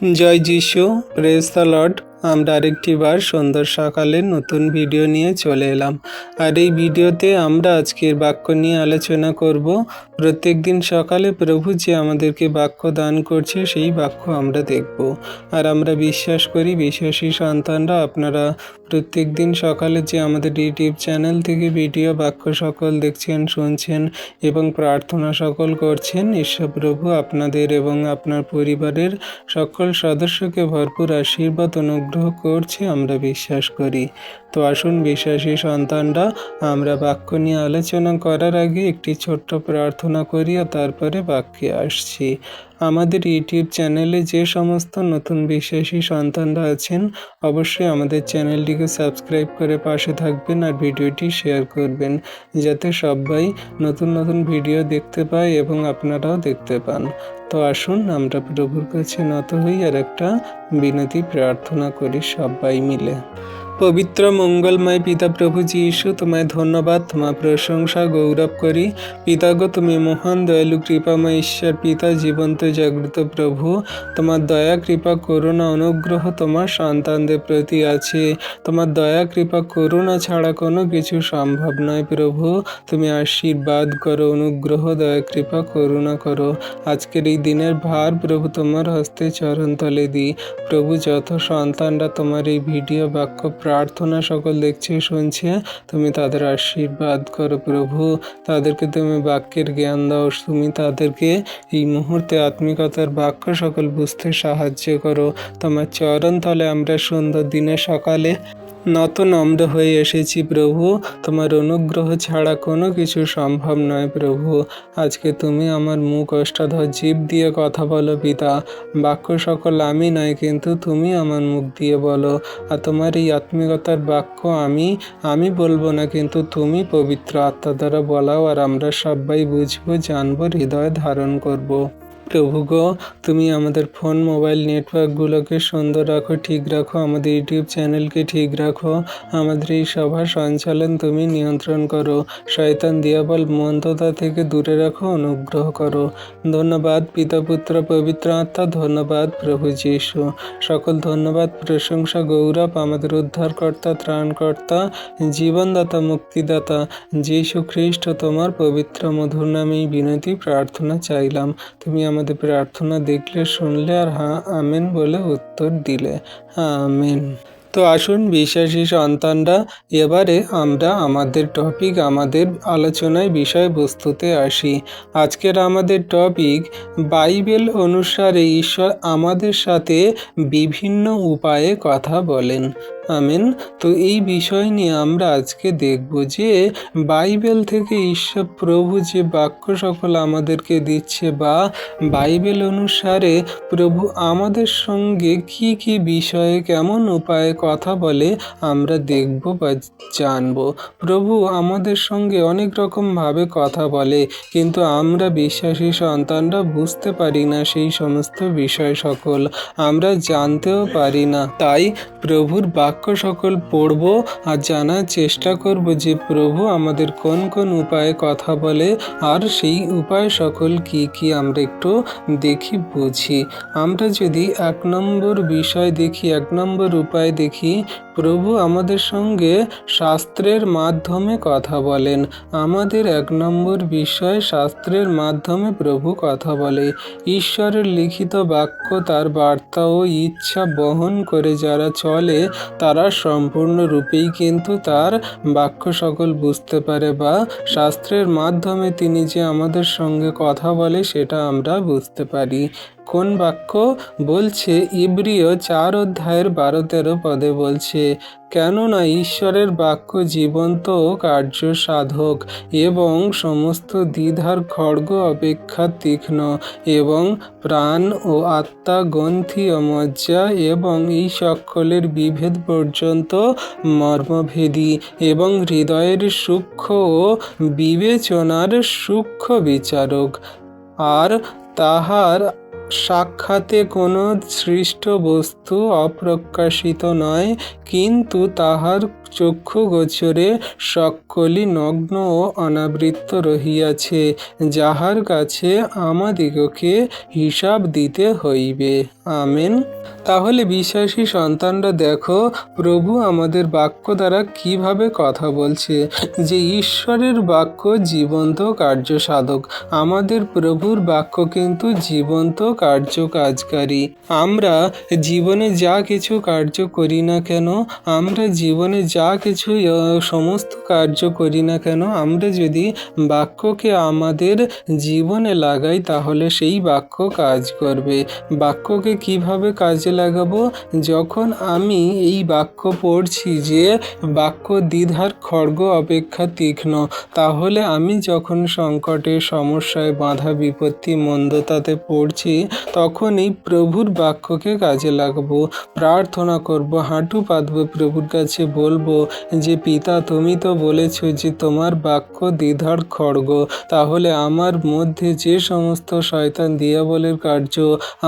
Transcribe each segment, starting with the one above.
জয় যিশু, praise the Lord. আমরা আরেকটি বার সুন্দর সকালে নতুন ভিডিও নিয়ে চলে এলাম। আর এই ভিডিওতে আমরা আজকের বাক্য নিয়ে আলোচনা করব। প্রত্যেক দিন সকালে প্রভু যে আমাদেরকে বাক্য দান করছে সেই বাক্য আমরা দেখব। আর আমরা বিশ্বাস করি বিশ্বাসী সন্তানরা আপনারা প্রত্যেক দিন সকালে যে আমাদের ইউটিউব চ্যানেল থেকে ভিডিও বাক্য সকল দেখছেন, শুনছেন এবং প্রার্থনা সকল করছেন। ঈশ্বর প্রভু আপনাদের এবং আপনার পরিবারের সকল সদস্যকে ভরপুর আশীর্বাদ অনুগ্রহ করছে আমরা বিশ্বাস করি। তো আসুন বিশ্বাসী সন্তানরা, আমরা বাক্য নিয়ে আলোচনা করার আগে একটি ছোট্ট প্রার্থনা করি আর তারপরে বাক্যে আসছি। আমাদের ইউটিউব চ্যানেলে যে সমস্ত নতুন বিশ্বাসী সন্তানরা আছেন, অবশ্যই আমাদের চ্যানেলটিকে সাবস্ক্রাইব করে পাশে থাকবেন আর ভিডিওটি শেয়ার করবেন, যাতে সবাই নতুন নতুন ভিডিও দেখতে পায় এবং আপনারাও দেখতে পান। তো আসুন আমরা প্রভুর কাছে নত হই আর একটা বিনতি প্রার্থনা করি সবাই মিলে। পবিত্র মঙ্গলময় পিতা প্রভু যীশু, তোমায় ধন্যবাদ, তোমার প্রশংসা গৌরব করি। পিতাগো, তুমি মহান দয়ালু কৃপাময় ঈশ্বর পিতা, জীবন্ত জাগ্রত প্রভু। তোমার দয়া কৃপা করুণা অনুগ্রহ তোমার সন্তানদের প্রতি আছে। তোমার দয়া কৃপা করুণা ছাড়া কোনো কিছু সম্ভব নয় প্রভু। তুমি আশীর্বাদ করো, অনুগ্রহ দয়া কৃপা করুণা করো। আজকের এই দিনের ভার প্রভু তোমার হস্তে চরণ তলে দিই। প্রভু, যত সন্তানরা তোমার এই ভিডিও বাক্য প্রার্থনা সকল দেখছে শুনছে, তুমি তাদের আশীর্বাদ করো প্রভু। তাদেরকে তুমি বাক্যের জ্ঞান দাও। তুমি তাদেরকে এই মুহূর্তে আত্মিকতার বাক্য সকল বুঝতে সাহায্য করো। তোমার চরণ তলে আমরা সুন্দর দিনে সকালে নত নম্র হয়ে এসেছি প্রভু। তোমার অনুগ্রহ ছাড়া কোনো কিছু সম্ভব নয় প্রভু। আজকে তুমি আমার মুখ অষ্টাধর জীব দিয়ে কথা বলো পিতা। বাক্য সকল আমি নয়, কিন্তু তুমি আমার মুখ দিয়ে বলো। আর তোমার এই আত্মিকতার বাক্য আমি বলবো না, কিন্তু তুমি পবিত্র আত্মা দ্বারা বলাও, আর আমরা সবাই বুঝবো, জানবো, হৃদয়ে ধারণ করবো। প্রভু গো, তুমি আমাদের ফোন মোবাইল নেটওয়ার্কগুলোকে সুন্দর রাখো, ঠিক রাখো। আমাদের ইউটিউব চ্যানেলকে ঠিক রাখো। আমাদের এই সভার সঞ্চালন তুমি নিয়ন্ত্রণ করো। শয়তান দিয়াবল মন্দতা থেকে দূরে রাখো, অনুগ্রহ করো। ধন্যবাদ পিতা, পুত্র, পবিত্র আত্মা। ধন্যবাদ প্রভু যীশু। সকল ধন্যবাদ, প্রশংসা, গৌরব আমাদের উদ্ধারকর্তা, ত্রাণকর্তা, জীবনদাতা, মুক্তিদাতা যীশু খ্রিস্ট তোমার পবিত্র মধুর নামেই বিনতি প্রার্থনা চাইলাম। তুমি আমাদের প্রার্থনা দেখলে, শুনলে আর হ্যাঁ আমেন বলে উত্তর দিলে। হ্যাঁ আমেন। তো আসুন বিশ্বাসী সন্তানরা, এবারে আমরা আমাদের টপিক, আমাদের আলোচনায় বিষয়বস্তুতে আসি। আজকের আমাদের টপিক, বাইবেল অনুসারে ঈশ্বর আমাদের সাথে বিভিন্ন উপায়ে কথা বলেন। আমেন। তো এই বিষয় নিয়ে আমরা আজকে দেখব যে বাইবেল থেকে ঈশ্বর প্রভু যে বাক্য সকল আমাদেরকে দিচ্ছে, বা বাইবেল অনুসারে প্রভু আমাদের সঙ্গে কি কি বিষয়ে কেমন উপায়ে কথা বলে আমরা দেখব বা জানব। প্রভু আমাদের সঙ্গে অনেক রকমভাবে কথা বলে, কিন্তু আমরা বিশ্বাসী সন্তানরা বুঝতে পারি না সেই সমস্ত বিষয় সকল, আমরা জানতেও পারি না। তাই প্রভুর বাক্য সকল পড়ব আর জানার চেষ্টা করব যে প্রভু আমাদের কোন কোন উপায়ে কথা বলে, আর সেই উপায় সকল কি কি আমরা একটু দেখি, বুঝি। আমরা যদি 1 নম্বর বিষয় দেখি, 1 নম্বর উপায় দেখি, প্রভু আমাদের সঙ্গে শাস্ত্রের মাধ্যমে কথা বলেন। আমাদের 1 নম্বর বিষয়, শাস্ত্রের মাধ্যমে প্রভু কথা বলে। ঈশ্বরের লিখিত বাক্য, তার বার্তা ও ইচ্ছা বহন করে যারা চলে, তারা সম্পূর্ণরূপেই কিন্তু তার বাক্য সকল বুঝতে পারে, বা শাস্ত্রের মাধ্যমে তিনি যে আমাদের সঙ্গে কথা বলে সেটা আমরা বুঝতে পারি। কোন বাক্য বলছে? ইব্রিয় 4 অধ্যায়ের 12-13 পদে বলছে, কেননা ঈশ্বরের বাক্য জীবন্ত ও কার্য সাধক এবং সমস্ত দ্বিধার খড়গ অপেক্ষা তীক্ষ্ণ এবং প্রাণ ও আত্মা গ্রন্থি ও মজ্জা এবং এই সকলের বিভেদ পর্যন্ত মর্মভেদী এবং হৃদয়ের সূক্ষ্ম ও বিবেচনার সূক্ষ্ম বিচারক। আর তাহার সাক্ষাতে কোনো সৃষ্ট বস্তু অপ্রকাশিত নয়, কিন্তু তাহার চক্ষু গোচরে সকলি নগ্ন ও অনাবৃত রহিয়াছে, যাহার কাছে আমাদিগকে হিসাব দিতে হইবে। আমেন। তাহলে বিশ্বাসী সন্তানরা দেখো, প্রভু আমাদের বাক্য দ্বারা কিভাবে কথা বলছে, যে ঈশ্বরের বাক্য জীবন্ত কার্য সাধক। আমাদের প্রভুর বাক্য কিন্তু জীবন্ত কার্য কাজকারী। আমরা জীবনে যা কিছু কার্য করি না কেন, আমরা জীবনে যা কিছু সমস্ত কার্য করি না কেন, আমরা যদি বাক্যকে আমাদের জীবনে লাগাই তাহলে সেই বাক্য কাজ করবে। বাক্যকে কিভাবে কাজে লাগাবো? যখন আমি এই বাক্য পড়ছি যে বাক্য দ্বিধার খড়গ অপেক্ষা তীক্ষ্ণ, তাহলে আমি যখন সংকটে, সমস্যায়, বাধা বিপত্তি, মন্দতাতে পড়ছি, তখন এই প্রভুর বাক্যকে কাজে লাগাবো। প্রার্থনা করব, হাঁটু পাতবো, প্রভুর কাছে বলবো যে পিতা, তুমি তো বলেছো যে তোমার বাক্য দ্বিধার খড়গ। তাহলে আমার মধ্যে যে সমস্ত শয়তান দিয়াবলের কার্য,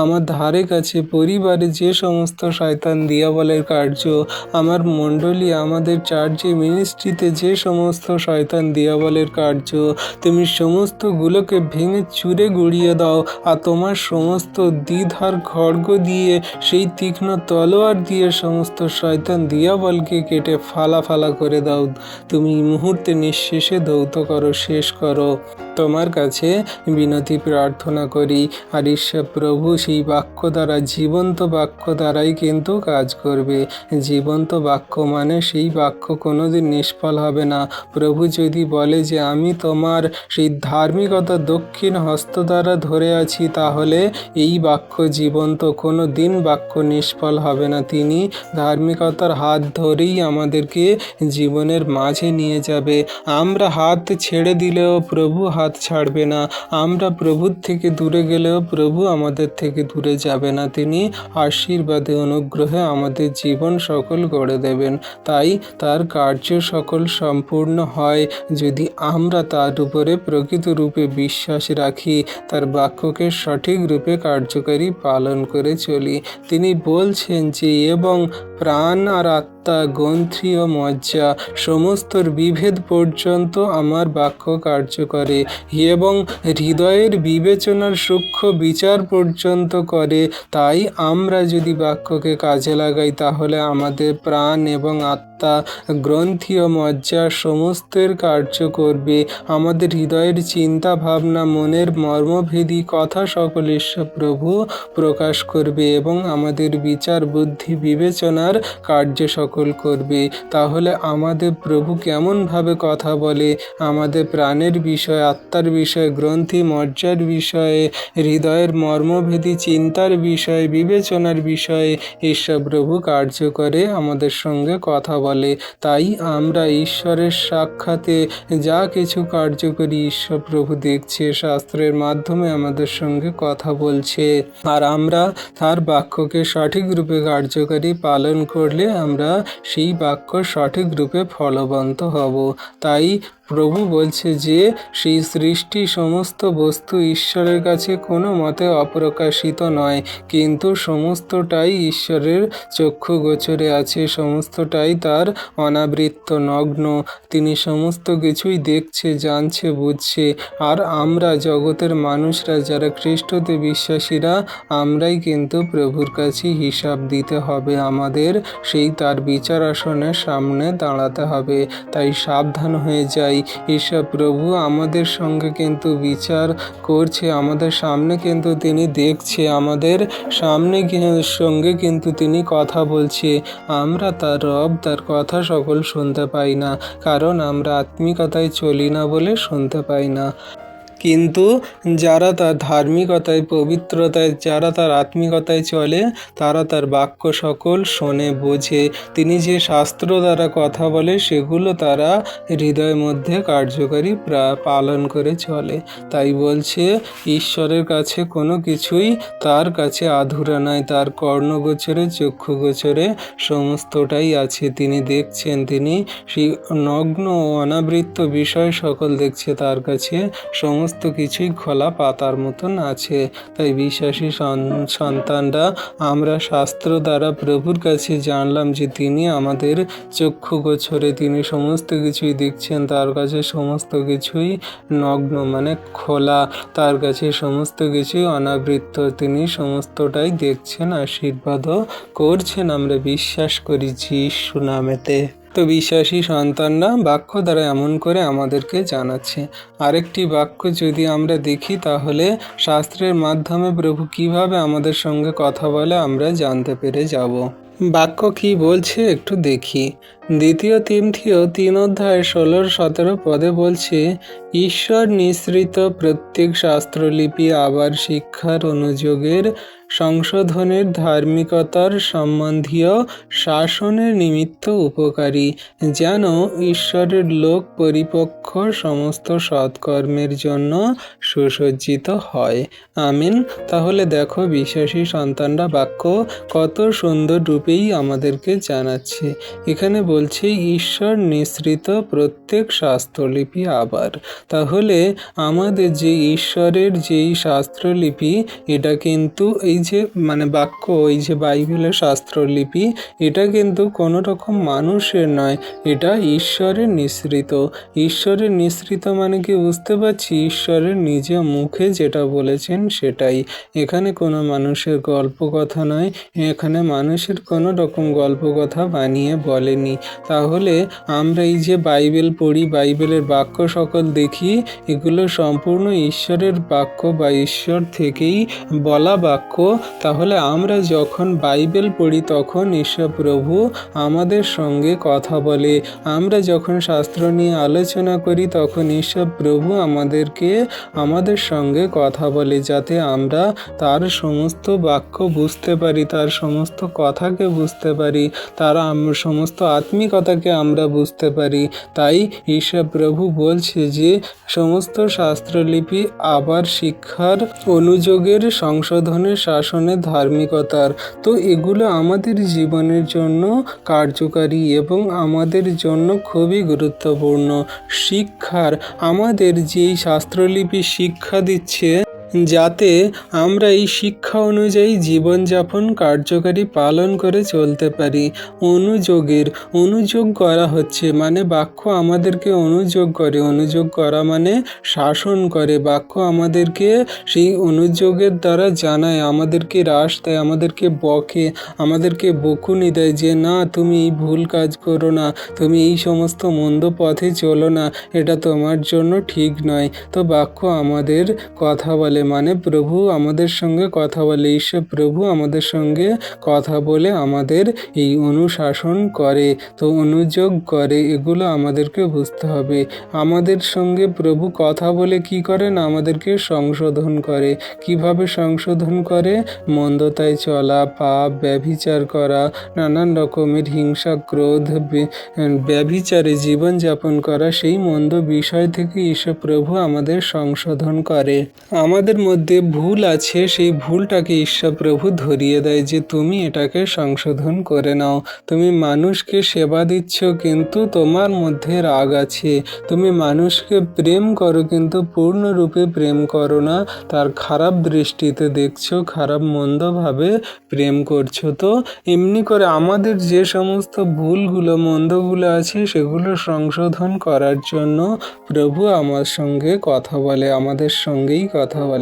আমার ধারে কাছে পরিবারে যে সমস্ত শয়তান দিয়াবলের কার্য, আমার মণ্ডলী, আমাদের চার্চে, মিনিস্ট্রিতে যে সমস্ত শয়তান দিয়াবলের কার্য, তুমি সমস্তগুলোকে ভেঙে চুরে গুড়িয়ে দাও। আর তোমার সমস্ত দ্বিধার খড়গ দিয়ে, সেই তীক্ষ্ণ তলোয়ার দিয়ে সমস্ত শয়তান দিয়াবলকে কেটে ফালা ফালা করে দাও। তুমি মুহূর্তে নিঃশেষে ধৌত করো, শেষ করো। তোমার কাছে বিনতি প্রার্থনা করি। আর ঈশ্বর প্রভু সেই বাক্য দ্বারা, জীবন্ত বাক্য দ্বারাই কিন্তু কাজ করবে। জীবন্ত বাক্য মানে সেই বাক্য কোনোদিন নিষ্ফল হবে না। প্রভু যদি বলে যে আমি তোমার সেই ধার্মিকতা দক্ষিণ হস্ত দ্বারা ধরে আছি, তাহলে এই বাক্য জীবন্ত, কোনো দিন বাক্য নিষ্ফল হবে না। তিনি ধার্মিকতার হাত ধরেই আমাদেরকে জীবনের মাঝে নিয়ে যাবে। আমরা হাত ছেড়ে দিলেও প্রভু হাত ছাড়বে না। আমরা প্রভুর থেকে দূরে গেলেও প্রভু আমাদের থেকে দূরে যাবে না। তিনি আশীর্বাদে, অনুগ্রহে আমাদের জীবন সকল গড়ে দেবেন। তাই তার কার্য সকল সম্পূর্ণ হয় যদি আমরা তার উপরে প্রকৃত রূপে বিশ্বাস রাখি, তার বাক্যকে সঠিক রূপে কার্যকারী পালন করে চলি। তিনি বলছেন যে এবং প্রাণ আর আত্মা, গ্রন্থি ও মজ্জা সমস্তর বিভেদ পর্যন্ত আমার বাক্য কার্য করে, এবং হৃদয়ের বিবেচনার সূক্ষ্ম বিচার পর্যন্ত করে। তাই আমরা যদি বাক্যকে কাজে লাগাই, তাহলে আমাদের প্রাণ এবং আত্মা, গ্রন্থি ও মজ্জা সমস্তের কার্য করবে। আমাদের হৃদয়ের চিন্তা ভাবনা, মনের মর্মভেদী কথা সকল ঈশ্বর প্রভু প্রকাশ করবে, এবং আমাদের বিচার, বুদ্ধি, বিবেচনার কার্য সকল করবে। তাহলে আমাদের প্রভু কেমনভাবে কথা বলে, আমাদের প্রাণের বিষয়ে, আত্মার বিষয়ে, গ্রন্থি মজ্জার বিষয়ে, হৃদয়ের মর্মভেদী চিন্তার বিষয়ে, বিবেচনার বিষয়ে ঈশ্বর প্রভু কার্য করে আমাদের সঙ্গে কথা বলে। তাই আমরা ঈশ্বরের সাক্ষাতে যা কিছু কার্য করি, ঈশ্বর প্রভু দেখছে, শাস্ত্রের মাধ্যমে আমাদের সঙ্গে কথা বলছে। আর আমরা তার বাক্যকে সঠিক রূপে কার্যকারী পালন করলে আমরা সেই বাক্য সঠিক রূপে ফলবন্ত হব। তাই প্রভু বলছে যে সেই সৃষ্টি সমস্ত বস্তু ঈশ্বরের কাছে কোনো মতে অপ্রকাশিত নয়, কিন্তু সমস্তটাই ঈশ্বরের চক্ষু গোচরে আছে, সমস্তটাই তার অনাবৃত, নগ্ন। তিনি সমস্ত কিছুই দেখছে, জানছে, বুঝছে। আর আমরা জগতের মানুষরা, যারা খ্রিস্টতে বিশ্বাসীরা, আমরাই কিন্তু প্রভুর কাছে হিসাব দিতে হবে। আমাদের সেই তার বিচার আসনের সামনে দাঁড়াতে হবে। তাই সাবধান হয়ে যাই। ঈশ্বর প্রভু আমাদের সঙ্গে কিন্তু বিচার করছে, আমাদের সামনে কিন্তু তিনি দেখছে, আমাদের সামনে সঙ্গে কিন্তু তিনি কথা বলছে। আমরা তার রব, তার কথা সকল শুনতে পাই না, কারণ আমরা আত্মিকতায় চলি না বলে শুনতে পাই না। কিন্তু যারা তার ধার্মিকতায়, পবিত্রতায়, যারা তার আত্মিকতায় চলে, তারা তার বাক্য সকল শোনে, বোঝে। তিনি যে শাস্ত্র দ্বারা কথা বলে, সেগুলো তারা হৃদয়ের মধ্যে কার্যকারী পালন করে চলে। তাই বলছে, ঈশ্বরের কাছে কোনো কিছুই তার কাছে আধুরা নয়। তার কর্ণগোচরে, চক্ষুগোচরে সমস্তটাই আছে। তিনি দেখছেন, তিনি সেই নগ্ন ও অনাবৃত বিষয় সকল দেখছে। তার কাছে সমস্ত সমস্ত কিছুই খোলা পাতার মতন আছে। তাই বিশ্বাসী সন্তানরা আমরা শাস্ত্র দ্বারা প্রভুর কাছে জানলাম যে তিনি আমাদের চক্ষু গোচরে, তিনি সমস্ত কিছুই দেখছেন, তার কাছে সমস্ত কিছুই নগ্ন মানে খোলা, তার কাছে সমস্ত কিছুই অনাবৃত, তিনি সমস্তটাই দেখছেন, আশীর্বাদও করছেন। আমরা বিশ্বাস করি যীশু নামেতে। তো বিশ্বাসী সন্তানরা বাক্য দ্বারা এমন করে আমাদেরকে জানাচ্ছে। আরেকটি বাক্য যদি আমরা দেখি তাহলে শাস্ত্রের মাধ্যমে প্রভু কিভাবে আমাদের সঙ্গে কথা বলে আমরা জানতে পেরে যাব। বাক্য কি বলছে একটু দেখি। 2 তিমথিও 3:16-17 পদে বলছে, ঈশ্বর নিঃসৃত প্রত্যেক শাস্ত্রলিপি আবার শিক্ষার অনুযোগের সংশোধনের ধার্মিকতার সম্বন্ধীয় শাসনের নিমিত্ত উপকারী, যেন ঈশ্বরের লোক পরিপক্ষ সমস্ত সৎকর্মের জন্য সুসজ্জিত হয়। আমিন। তাহলে দেখো বিশ্বাসী সন্তানরা বাক্য কত সুন্দর রূপেই আমাদেরকে জানাচ্ছে। এখানে বলছে ঈশ্বর নিঃসৃত প্রত্যেক শাস্ত্রলিপি আবার। তাহলে আমাদের যে ঈশ্বরের যেই শাস্ত্রলিপি, এটা কিন্তু এই যে মানে বাক্য, এই যে বাইবেলের শাস্ত্রলিপি, এটা কিন্তু কোনো রকম মানুষের নয়, এটা ঈশ্বরের নিঃসৃত। ঈশ্বরের নিঃসৃত মানে কি বুঝতে পারছি? ঈশ্বরের নিজ মুখে যেটা বলেছেন সেটাই। এখানে কোনো মানুষের গল্প কথা নয়, এখানে মানুষের কোনো রকম গল্প কথা বানিয়ে বলেনি। তাহলে আমরা এই যে বাইবেল পড়ি, বাইবেলের বাক্য সকল দেখি, এগুলো সম্পূর্ণ ঈশ্বরের বাক্য বা ঈশ্বর থেকেই বলা বাক্য। তাহলে আমরা যখন বাইবেল পড়ি তখন ঈশ্বর প্রভু আমাদের সঙ্গে কথা বলে। আমরা যখন শাস্ত্র নিয়ে আলোচনা করি তখন ঈশ্বর প্রভু আমাদের সঙ্গে কথা বলে, যাতে আমরা তার সমস্ত বাক্য বুঝতে পারি, তার সমস্ত কথাকে বুঝতে পারি, তার সমস্ত আত্মিকতাকে আমরা বুঝতে পারি। তাই ঈশ্বর প্রভু বলছে যে সমস্ত শাস্ত্রলিপি আবার শিক্ষার অনুযোগের সংশোধনের শাসনের ধার্মিকতার, তো এগুলো আমাদের জীবনের জন্য কার্যকারী এবং আমাদের জন্য খুবই গুরুত্বপূর্ণ। শিক্ষার আমাদের যেই শাস্ত্রলিপি শিক্ষা দিচ্ছে, যাতে আমরা এই শিক্ষা অনুযায়ী জীবনযাপন কার্যকারী পালন করে চলতে পারি। অনুযোগ করা হচ্ছে মানে বাক্য আমাদেরকে অনুযোগ করে। অনুযোগ করা মানে শাসন করে। বাক্য আমাদেরকে সেই অনুযোগের দ্বারা জানায়, আমাদেরকে হ্রাস দেয়, আমাদেরকে বকে, আমাদেরকে বকুনি দেয় যে না, তুমি এই ভুল কাজ করো না, তুমি এই সমস্ত মন্দ পথে চলো না, এটা তোমার জন্য ঠিক নয়। তো বাক্য আমাদের কথা বলে, মানে প্রভু আমাদের সঙ্গে কথা বলে, ঈশ্বর প্রভু আমাদের সঙ্গে কথা বলে আমাদের এই অনুশাসন করে, তো অনুযোগ করে। এগুলো আমাদেরকে বুঝতে হবে। আমাদের সঙ্গে প্রভু কথা বলে কি করেন? আমাদেরকে সংশোধন করে। কিভাবে সংশোধন করে? মন্দতায় চলা, পাপ, ব্যভিচার করা, নানান রকমের হিংসা, ক্রোধ, ব্যভিচারে জীবনযাপন করা, সেই মন্দ বিষয় থেকে ঈশ্বর প্রভু আমাদের সংশোধন করে। আমাদের মধ্যে ভুল আছে, সেই ভুলটাকে ঈশ্বর প্রভু ধরিয়ে দেয় যে তুমি এটাকে সংশোধন করে নাও। তুমি মানুষকে সেবা দিচ্ছ কিন্তু তোমার মধ্যে রাগ আছে। তুমি মানুষকে প্রেম করো কিন্তু পূর্ণরূপে প্রেম করো না, তার খারাপ দৃষ্টিতে দেখছো, খারাপ মন্দভাবে প্রেম করছো। তো এমনি করে আমাদের যে সমস্ত ভুলগুলো, মন্দগুলো আছে, সেগুলো সংশোধন করার জন্য প্রভু আমার সঙ্গে কথা বলে, আমাদের সঙ্গেই কথা বলে।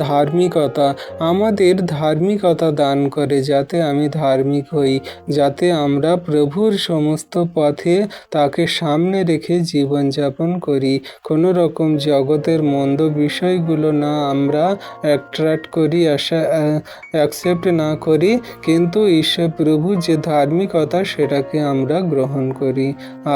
ধার্মিকতা আমাদের ধার্মিকতা দান করে, যাতে আমি ধার্মিক হই, যাতে আমরা প্রভুর সমস্ত পথে তাকে সামনে রেখে জীবনযাপন করি। কোনো রকম জগতের মন্দ বিষয়গুলো না আমরা অ্যাট্রাক্ট করি, অ্যাকসেপ্ট না করি, কিন্তু ঈশ্বর প্রভু যে ধার্মিকতা সেটাকে আমরা গ্রহণ করি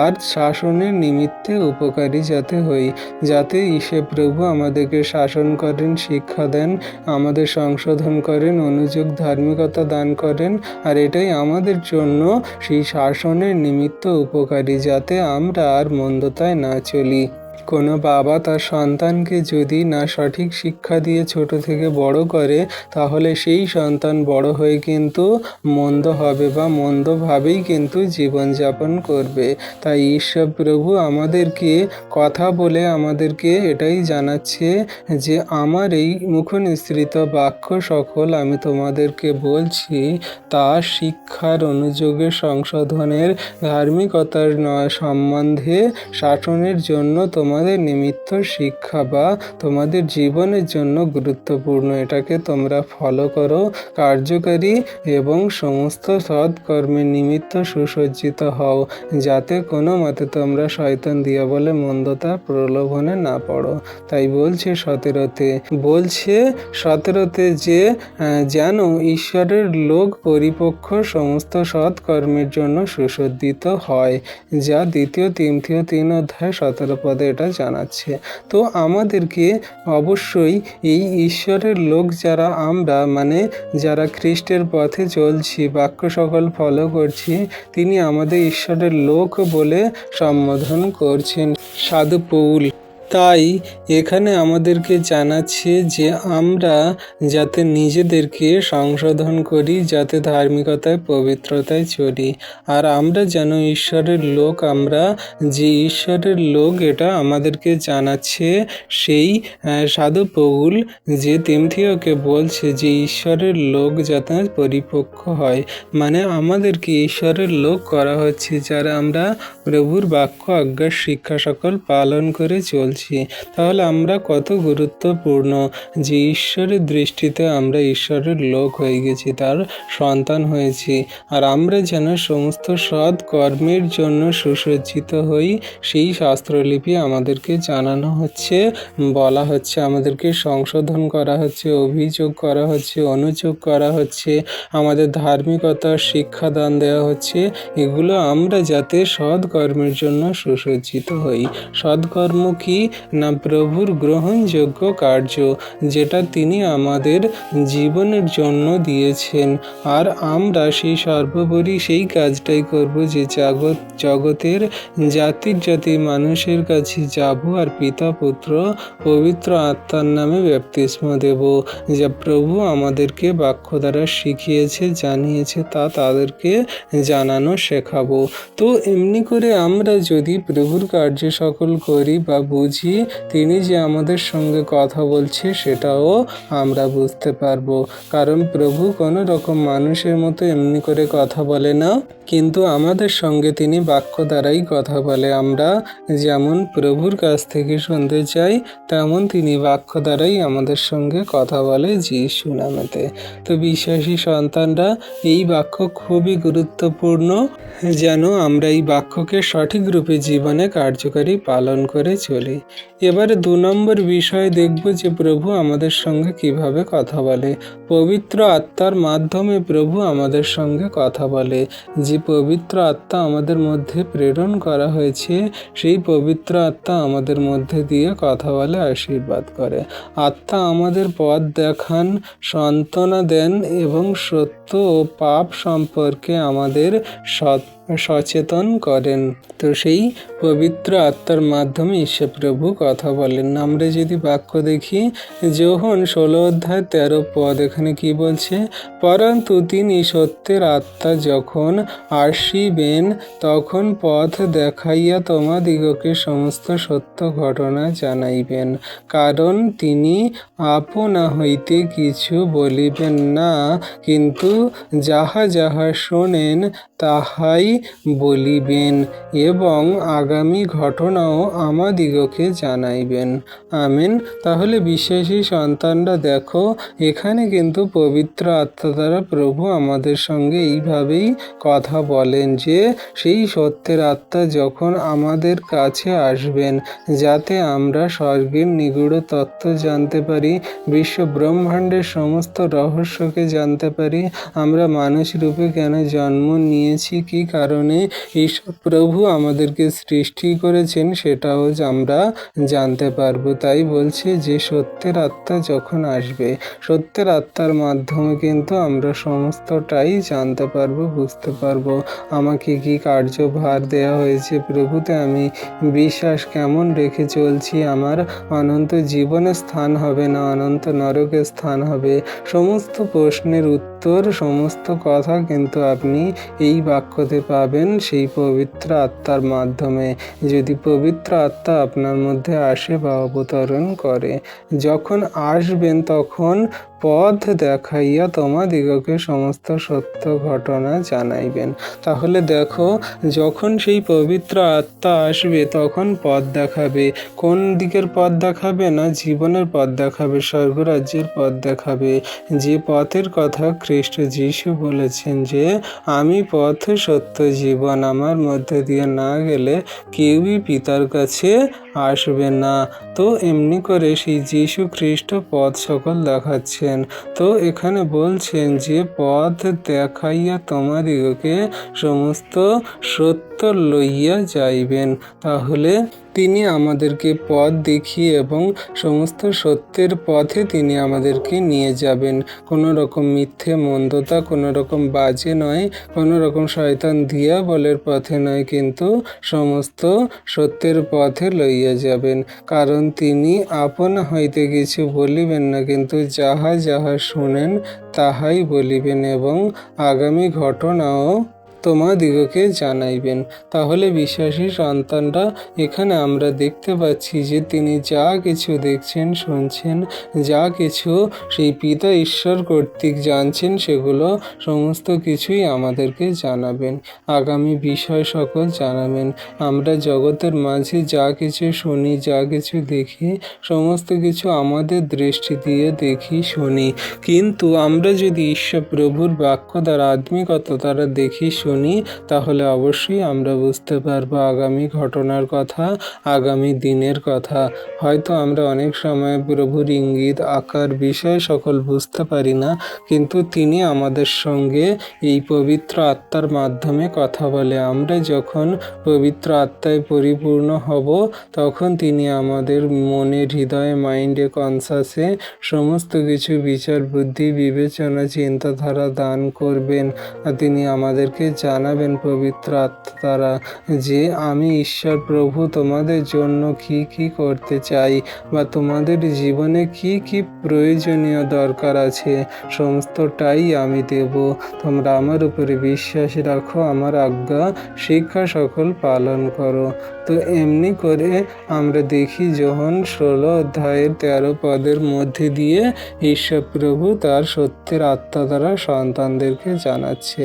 আর শাসনের নিমিত্তে উপকারী যাতে হই, যাতে ঈশ্বর প্রভু আমাদেরকে শাসন করেন, শিক্ষা দেন, আমাদের সংশোধন করেন, অনুযোগ ধার্মিকতা দান করেন। আর এটাই আমাদের জন্য সেই শাসনের নিমিত্ত উপকারী, যাতে আমরা আর মন্দতায় না চলি। কোনো বাবা তার সন্তানকে যদি না সঠিক শিক্ষা দিয়ে ছোট থেকে বড় করে, তাহলে সেই সন্তান বড় হয়ে কিন্তু মন্দ হবে বা মন্দভাবেই কিন্তু জীবনযাপন করবে। তাই ঈশ্বর প্রভু আমাদেরকে কথা বলে আমাদেরকে এটাই জানাচ্ছে যে আমার এই মুখনিসৃত বাক্য সকল আমি তোমাদেরকে বলছি, তা শিক্ষার, অনুযোগের, সংশোধনের, ধার্মিকতার সম্বন্ধে শাসনের জন্য তোমাদের নিমিত্ত শিক্ষা বা তোমাদের জীবনের জন্য গুরুত্বপূর্ণ। এটাকে তোমরা ফলো করো, কার্যকারী এবং সমস্ত সৎকর্মের নিমিত্ত সুসজ্জিত হও, যাতে কোনো মতে তোমরা শয়তান দিয়া বলে মন্দতা প্রলোভনে না পড়ো। তাই বলছে 17তে যে যেন ঈশ্বরের লোক পরিপক্ষ সমস্ত সৎকর্মের জন্য সুসজ্জিত হয়, যা 2 তিমথিয় 3:17 এটা জানাচ্ছে। তো আমাদেরকে অবশ্যই এই ঈশ্বরের লোক যারা আমরা, মানে যারা খ্রিস্টের পথে চলছি, বাক্য সকল ফলো করছি, তিনি আমাদের ঈশ্বরের লোক বলে সম্বোধন করছেন সাধু পৌল। তাই এখানে আমাদেরকে জানাচ্ছে যে আমরা যাতে নিজেদেরকে সংশোধন করি, যাতে ধার্মিকতায়, পবিত্রতায় চলি। আর আমরা যেন ঈশ্বরের লোক, আমরা যে ঈশ্বরের লোক এটা আমাদেরকে জানাচ্ছে সেই সাধু পৌল, যে তিমথিয়কে বলছে যে ঈশ্বরের লোক যাতে পরিপক্ক হয়। মানে আমাদেরকে ঈশ্বরের লোক করা হচ্ছে যারা আমরা প্রভুর বাক্য, আজ্ঞা, শিক্ষা সকল পালন করে চলছি। তাহলে আমরা কত গুরুত্বপূর্ণ যে ঈশ্বরের দৃষ্টিতে আমরা ঈশ্বরের লোক হয়ে গেছি, তার সন্তান হয়েছি। আর আমরা যেন সমস্ত সৎ কর্মের জন্য সুসজ্জিত হই, সেই শাস্ত্রলিপি আমাদেরকে জানানো হচ্ছে, বলা হচ্ছে, আমাদেরকে সংশোধন করা হচ্ছে, অভিযোগ করা হচ্ছে, অনুযোগ করা হচ্ছে, আমাদের ধার্মিকতার শিক্ষাদান দেওয়া হচ্ছে। এগুলো আমরা যাতে সৎ কর্মের জন্য সুসজ্জিত হই। সৎকর্ম কি না? প্রভুর গ্রহণযোগ্য কার্য, যেটা তিনি আমাদের জীবনের জন্য দিয়েছেন। আর আমরা সেই সর্বোপরি সেই কাজটাই করব, যে জগতের জাতির জাতি মানুষের কাছে যাব আর পিতা, পুত্র, পবিত্র আত্মার নামে ব্যাপ্তিস্ম দেব। যা প্রভু আমাদেরকে বাক্য দ্বারা শিখিয়েছে, জানিয়েছে, তা তাদেরকে জানানো, শেখাবো। তো এমনি করে আমরা যদি প্রভুর কার্য সকল করি বা বুঝি, তিনি যে আমাদের সঙ্গে কথা বলছে সেটাও আমরা বুঝতে পারবো। কারণ প্রভু কোনো রকম মানুষের মতো এমনি করে কথা বলে না, কিন্তু আমাদের সঙ্গে তিনি বাক্য দ্বারাই কথা বলে। আমরা যেমন প্রভুর কাছ থেকে শুনতে চাই, তেমন তিনি বাক্য দ্বারাই আমাদের সঙ্গে কথা বলে যিশু নামেতে। তো বিশ্বাসী সন্তানরা, এই বাক্য খুবই গুরুত্বপূর্ণ, যেন আমরা এই বাক্যকে সঠিক রূপে জীবনে কার্যকারী পালন করে চলি। এবারে 2 নম্বর বিষয় দেখব যে প্রভু আমাদের সঙ্গে কিভাবে কথা বলে। পবিত্র আত্মার মাধ্যমে প্রভু আমাদের সঙ্গে কথা বলে। যে পবিত্র আত্মা আমাদের মধ্যে প্রেরণ করা হয়েছে, সেই পবিত্র আত্মা আমাদের মধ্যে দিয়ে কথা বলে, আশীর্বাদ করে। আত্মা আমাদের পথ দেখান, সান্ত্বনা দেন এবং সত্য ও পাপ সম্পর্কে আমাদের সচেতন করেন। তো সেই পবিত্র আত্মার মাধ্যমে ঈশ্বর প্রভু কথা বলেন। আমরা যদি বাক্য দেখি, যোহন 16:13, এখানে কি বলছে? পরন্তু তিনি সত্যের আত্মা যখন আসিবেন, তখন পথ দেখাইয়া তোমাদিগকে সমস্ত সত্য ঘটনা জানাইবেন। কারণ তিনি আপনা হইতে কিছু বলিবেন না, কিন্তু যাহা যাহা শোনেন তাহাই বলিবেন এবং আগামী ঘটনাও আমাদিগকে জানাইবেন। আমেন। তাহলে বিশ্বাসী সন্তানরা দেখো, এখানে কিন্তু পবিত্র আত্মা দ্বারা প্রভু আমাদের সঙ্গে এইভাবেই কথা বলেন যে সেই সত্যের আত্মা যখন আমাদের কাছে আসবেন, যাতে আমরা স্বর্গের নিগূঢ় তত্ত্ব জানতে পারি, বিশ্ব ব্রহ্মাণ্ডের সমস্ত রহস্যকে জানতে পারি, আমরা মানুষ রূপে কেন জন্ম নিয়েছি, কি কারণে ঈশ্বর প্রভু আমাদেরকে সৃষ্টি করেছেন, সেটাও আমরা জানতে পারবো। তাই বলছে যে সত্যের আত্মা যখন আসবে, সত্যের আত্মার মাধ্যমে কিন্তু আমরা সমস্তটাই জানতে পারবো, বুঝতে পারবো। আমাকে কি কার্যভার দেওয়া হয়েছে প্রভুতে, আমি বিশ্বাস কেমন রেখে চলছি, আমার অনন্ত জীবনে স্থান হবে না অনন্ত নরকে স্থান হবে, সমস্ত প্রশ্নের উত্তর, সমস্ত কথা কিন্তু আপনি এই বাক্যতে পাবেন সেই পবিত্র আত্মার মাধ্যমে। যদি পবিত্র আত্মা আপনার মধ্যে আসে বা অবতরণ করে, যখন আসবেন তখন পথ দেখাইয়া তোমাদিগকে সমস্ত সত্য ঘটনা জানাইবেন। তাহলে দেখো, যখন সেই পবিত্র আত্মা আসবে তখন পথ দেখাবে। কোন দিকের পথ দেখাবে? না জীবনের পথ দেখাবে, স্বর্গরাজ্যের পথ দেখাবে। যে পথের কথা খ্রিস্ট যিশু বলেছেন যে আমি পথ সত্য জীবন, আমার মধ্যে দিয়ে না গেলে কেউই পিতার কাছে আসবে না। তো এমনি করে সেই যীশু খ্রিস্ট পথ সকল দেখাচ্ছেন। তো এখানে বলছেন যে পথ দেখাইয়া তোমাদিগকে সমস্ত সত্য লইয়া যাইবেন। তাহলে তিনি আমাদেরকে পথ দেখিয়ে এবং সমস্ত সত্যের পথে তিনি আমাদেরকে নিয়ে যাবেন। কোনো রকম মিথ্যে মন্দতা, কোনো রকম বাজে নয়, কোনো রকম শয়তান দিয়াবলের পথে নয়, কিন্তু সমস্ত সত্যের পথে লইয়া যাবেন। কারণ তিনি আপন হইতে কিছু বলিবেন না, কিন্তু যাহা যাহা শুনেন তাহাই বলিবেন এবং আগামী ঘটনাও তোমাদিগকে জানাইবেন। তাহলে বিশ্বাসী সন্তানরা, এখানে আমরা দেখতে পাচ্ছি যে তিনি যা কিছু দেখছেন, শুনছেন, যা কিছু সেই পিতা ঈশ্বর কর্তৃক জানছেন, সেগুলো সমস্ত কিছুই আমাদেরকে জানাবেন, আগামী বিষয় সকল জানাবেন। আমরা জগতের মাঝে যা কিছু শুনি, যা কিছু দেখি, সমস্ত কিছু আমাদের দৃষ্টি দিয়ে দেখি, শুনি, কিন্তু আমরা যদি ঈশ্বর প্রভুর বাক্য দ্বারা, আত্মিকতা দ্বারা দেখি, শুনি, তাহলে অবশ্যই আমরা বুঝতে পারবো আগামী ঘটনার কথা, আগামী দিনের কথা। হয়তো আমরা অনেক সময় প্রভুর ইঙ্গিত, আকার, বিষয় সকল বুঝতে পারি না, কিন্তু তিনি আমাদের সঙ্গে এই পবিত্র আত্মার মাধ্যমে কথা বলে। আমরা যখন পবিত্র আত্মায় পরিপূর্ণ হব, তখন তিনি আমাদের মনে, হৃদয়ে, মাইন্ডে, কনসাসে সমস্ত কিছু বিচার, বুদ্ধি, বিবেচনা, চিন্তাধারা দান করবেন। আর তিনি আমাদেরকে জানাবেন পবিত্র আত্মা দ্বারা যে আমি ঈশ্বর প্রভু তোমাদের জন্য কি কি করতে চাই, বা তোমাদের জীবনে কি কি প্রয়োজনীয় দরকার আছে, সমস্তটাই আমি দেব। তোমরা আমার উপরে বিশ্বাস রাখো, আমার আজ্ঞা শিক্ষা সকল পালন করো। তো এমনি করে আমরা দেখি যোহন 16 অধ্যায়ের 13 পদের মধ্যে দিয়ে ঈশ্বর প্রভু তার সত্যের আত্মা দ্বারা সন্তানদেরকে জানাচ্ছে।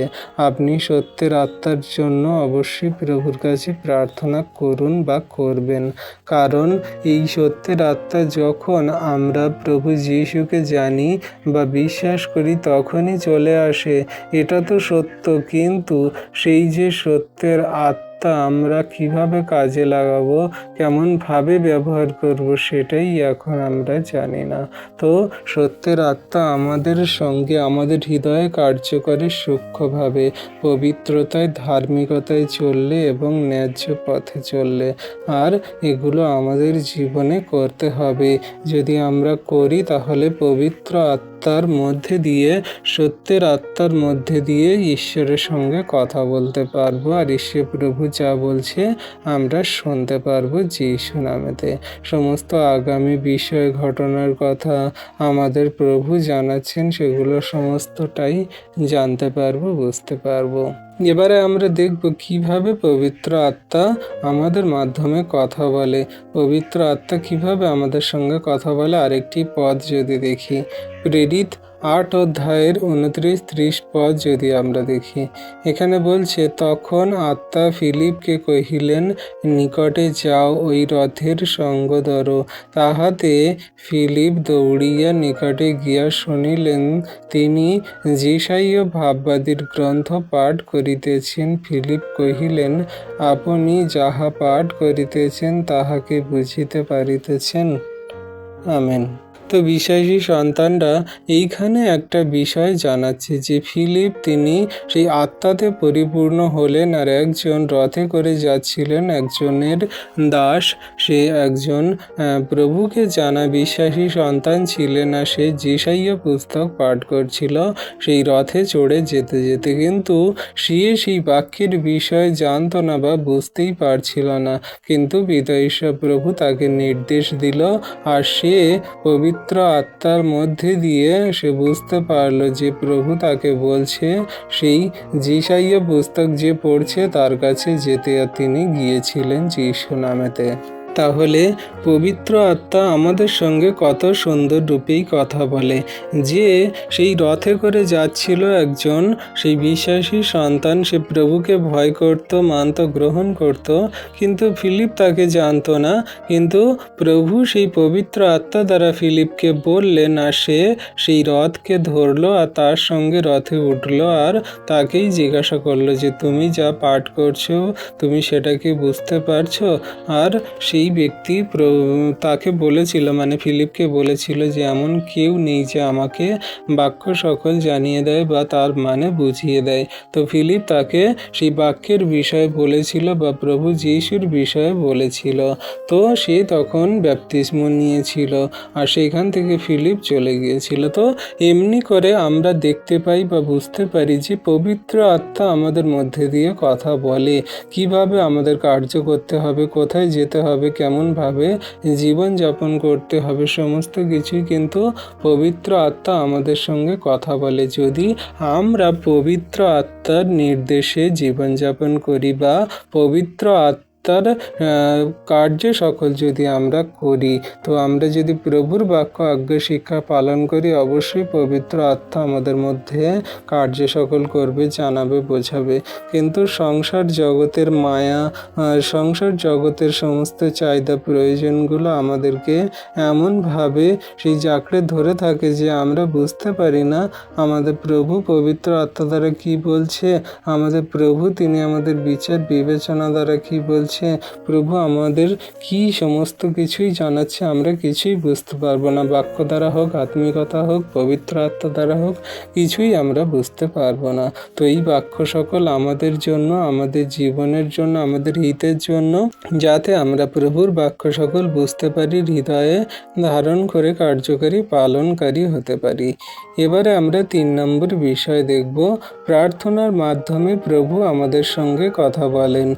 আপনি সত্যের আত্মার জন্য অবশ্যই প্রভুর কাছে প্রার্থনা করুন বা করবেন, কারণ এই সত্যের আত্মা যখন আমরা প্রভু যিশুকে জানি বা বিশ্বাস করি তখনই চলে আসে। এটা তো সত্য, কিন্তু সেই যে সত্যের আত্মা আমরা কিভাবে কাজে লাগাবো, কেমনভাবে ব্যবহার করব, সেটাই এখন আমরা জানি না। তো সত্যের আত্মা আমাদের সঙ্গে, আমাদের হৃদয়ে কার্য করে সূক্ষ্মভাবে, পবিত্রতায়, ধার্মিকতায় চললে এবং ন্যায্য পথে চললে। আর এগুলো আমাদের জীবনে করতে হবে। যদি আমরা করি তাহলে পবিত্র আত্মার মধ্যে দিয়ে, সত্যের আত্মার মধ্যে দিয়ে ঈশ্বরের সঙ্গে কথা বলতে পারবো, আর ঈশ্বর প্রভু যা বলছে আমরা শুনতে পারবো যিশু নামেতে। সমস্ত আগামী বিষয়, ঘটনার কথা আমাদের প্রভু জানাচ্ছেন, সেগুলো সমস্তটাই জানতে পারবো, বুঝতে পারবো। এবারে আমরা দেখব কিভাবে পবিত্র আত্মা আমাদের মাধ্যমে কথা বলে। পবিত্র আত্মা কিভাবে আমাদের সঙ্গে কথা বলে আরেকটি পদ যদি দেখি, প্রেরিত 8 অধ্যায়ের 29-30 পদ যদি আমরা দেখি, এখানে বলছে, তখন আত্মা ফিলিপকে কহিলেন, নিকটে যাও, ওই রথের সঙ্গ ধরো। তাহাতে ফিলিপ দৌড়িয়া নিকটে গিয়া শুনিলেন তিনি যেসাইয় ভাববাদীর গ্রন্থ পাঠ করিতেছেন। ফিলিপ কহিলেন, আপনি যাহা পাঠ করিতেছেন তাহাকে বুঝিতে পারিতেছেন? আমেন। তো বিশ্বাসী সন্তানরা এইখানে একটা বিষয় জানাচ্ছে যে ফিলিপ তিনি সেই আত্মাতে পরিপূর্ণ হলেন, আর একজন রথে করে যাচ্ছিলেন, একজনের দাস, সে একজন প্রভুকে জানা বিশ্বাসী সন্তান ছিলেন, আর সে যেসাইয়া পুস্তক পাঠ করছিল সেই রথে চড়ে যেতে যেতে, কিন্তু সে সেই বাক্যের বিষয় জানতো না বা বুঝতেই পারছিল না, কিন্তু পিতা ঈশ্বর প্রভু তাকে নির্দেশ দিল, আর সে পবিত্র আত্মার মধ্যে দিয়ে সে বুঝতে পারলো যে প্রভু তাকে বলছে সেই যেসাইয়া পুস্তক যে পড়ছে তার কাছে যেতে, আর তিনি গিয়েছিলেন যীশু নামেতে। তাহলে পবিত্র আত্মা আমাদের সঙ্গে কত সুন্দর রূপেই কথা বলে, যে সেই রথে করে যাচ্ছিল একজন সেই বিশ্বাসী সন্তান, সে প্রভুকে ভয় করত, মানত, গ্রহণ করত, কিন্তু ফিলিপ তাকে জানতো না, কিন্তু প্রভু সেই পবিত্র আত্মা দ্বারা ফিলিপকে বললেন, আর সে সেই রথকে ধরলো আর তার সঙ্গে রথে উঠলো, আর তাকেই জিজ্ঞাসা করলো যে তুমি যা পাঠ করছো তুমি সেটা কি বুঝতে পারছো? আর সেই ব্যক্তি তাকে বলেছিল, মানে ফিলিপকে বলেছিল যে এমন কেউ নেই যে আমাকে বাক্য সকল জানিয়ে দেয় বা তার মানে বুঝিয়ে দেয়। তো ফিলিপ তাকে সেই বাক্যের বিষয়ে বলেছিল বা প্রভু যিশুর বিষয়ে বলেছিল। তো সে তখন ব্যাপতিস্ম নিয়েছিল, আর সেইখান থেকে ফিলিপ চলে গিয়েছিল। তো এমনি করে আমরা দেখতে পাই বা বুঝতে পারি যে পবিত্র আত্মা আমাদের মধ্যে দিয়ে কথা বলে, কিভাবে আমাদের কার্য করতে হবে, কোথায় যেতে হবে, কেমনভাবে জীবনযাপন করতে হবে, সমস্ত কিছুই কিন্তু পবিত্র আত্মা আমাদের সঙ্গে কথা বলে। যদি আমরা পবিত্র আত্মার নির্দেশে জীবনযাপন করি বা পবিত্র তার কার্য সকল যদি আমরা করি, তো আমরা যদি প্রভুর বাক্য আজ্ঞা শিক্ষা পালন করি, অবশ্যই পবিত্র আত্মা আমাদের মধ্যে কার্য সকল করবে, জানাবে, বোঝাবে। কিন্তু সংসার জগতের মায়া, সংসার জগতের সমস্ত চাহিদা প্রয়োজনগুলো আমাদেরকে এমনভাবে সেই জাকড়ে ধরে থাকে যে আমরা বুঝতে পারি না আমাদের প্রভু পবিত্র আত্মা দ্বারা কি বলছে, আমাদের প্রভু তিনি আমাদের বিচার বিবেচনা দ্বারা কি বলছে, প্রভু আমাদের কি সমস্ত কিছুই জানাচ্ছে, আমরা কিছুই বুঝতে পারবো না। বাক্য দ্বারা হোক, আত্মিকতা হোক, পবিত্র আত্মা দ্বারা হোক, কিছুই আমরা বুঝতে পারবো না। তো এই বাক্য সকল আমাদের জন্য, আমাদের জীবনের জন্য, আমাদের হিতের জন্য, যাতে আমরা প্রভুর বাক্য সকল বুঝতে পারি, হৃদয়ে ধারণ করে কার্যকারী পালনকারী হতে পারি। এবারে আমরা 3 নম্বর বিষয় দেখব। প্রার্থনার মাধ্যমে প্রভু আমাদের সঙ্গে কথা বলেন।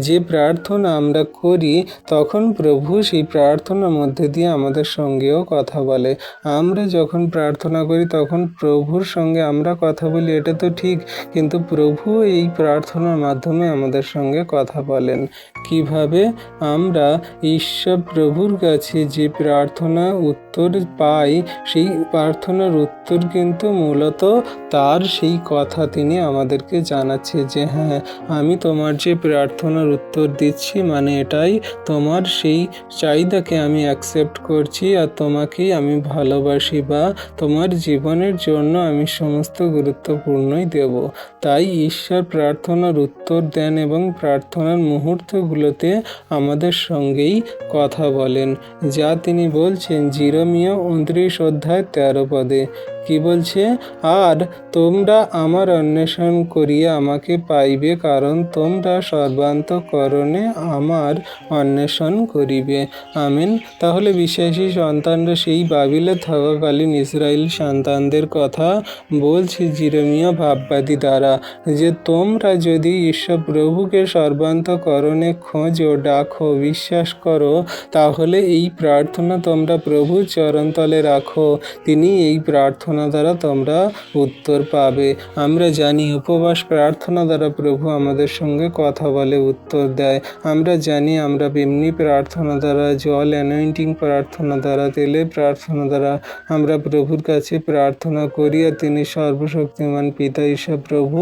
যে প্রার্থনা আমরা করি তখন প্রভু সেই প্রার্থনার মধ্যে দিয়ে আমাদের সঙ্গেও কথা বলে। আমরা যখন প্রার্থনা করি তখন প্রভুর সঙ্গে আমরা কথা বলি, এটা তো ঠিক, কিন্তু প্রভু এই প্রার্থনার মাধ্যমে আমাদের সঙ্গে কথা বলেন। কিভাবে? আমরা ঈশ্বর প্রভুর কাছে যে প্রার্থনা উত্তর পাই, সেই প্রার্থনার উত্তর কিন্তু মূলত তার সেই কথা তিনি আমাদেরকে জানাচ্ছে যে হ্যাঁ, আমি তোমার যে প্রার্থনার উত্তর দিচ্ছি, মানে এটাই তোমার সেই চাহিদাকে আমি অ্যাকসেপ্ট করছি, আর তোমাকেই আমি ভালোবাসি বা তোমার জীবনের জন্য আমি সমস্ত গুরুত্বপূর্ণই দেব। তাই ঈশ্বর প্রার্থনার উত্তর দেন এবং প্রার্থনার মুহূর্তগুলোতে আমাদের সঙ্গেই কথা বলেন, যা তিনি বলছেন জিরমীয় 29 অধ্যায় 13 পদে। কি বলছে? আর তোমরা আমার অন্বেষণ করিয়া আমাকে পাইবে, কারণ তোমরা সর্বান্তঃকরণে আমার অন্বেষণ করিবে। আমিন। তাহলে বিশ্বাসী সন্তানরা সেই বাবিলে থাকাকালীন ইসরায়েল সন্তানদের কথা বলছে জিরমীয় ভাববাদী দ্বারা, যে তোমরা যদি ঈশ্বর প্রভুকে সর্বান্তঃকরণে খোঁজো, ডাকো, বিশ্বাস করো, তাহলে এই প্রার্থনা তোমরা প্রভুর চরণতলে রাখো, তিনি এই প্রার্থনা দ্বারা তোমরা উত্তর পাবে। আমরা জানি উপবাস প্রার্থনা দ্বারা প্রভু আমাদের সঙ্গে কথা বলে, উত্তর দেয়। আমরা জানি আমরা এমনি প্রার্থনা দ্বারা, জল অ্যানয়েন্টিং প্রার্থনা দ্বারা, তেলের প্রার্থনা দ্বারা আমরা প্রভুর কাছে প্রার্থনা করি, আর তিনি সর্বশক্তিমান পিতা ঈশ্বর প্রভু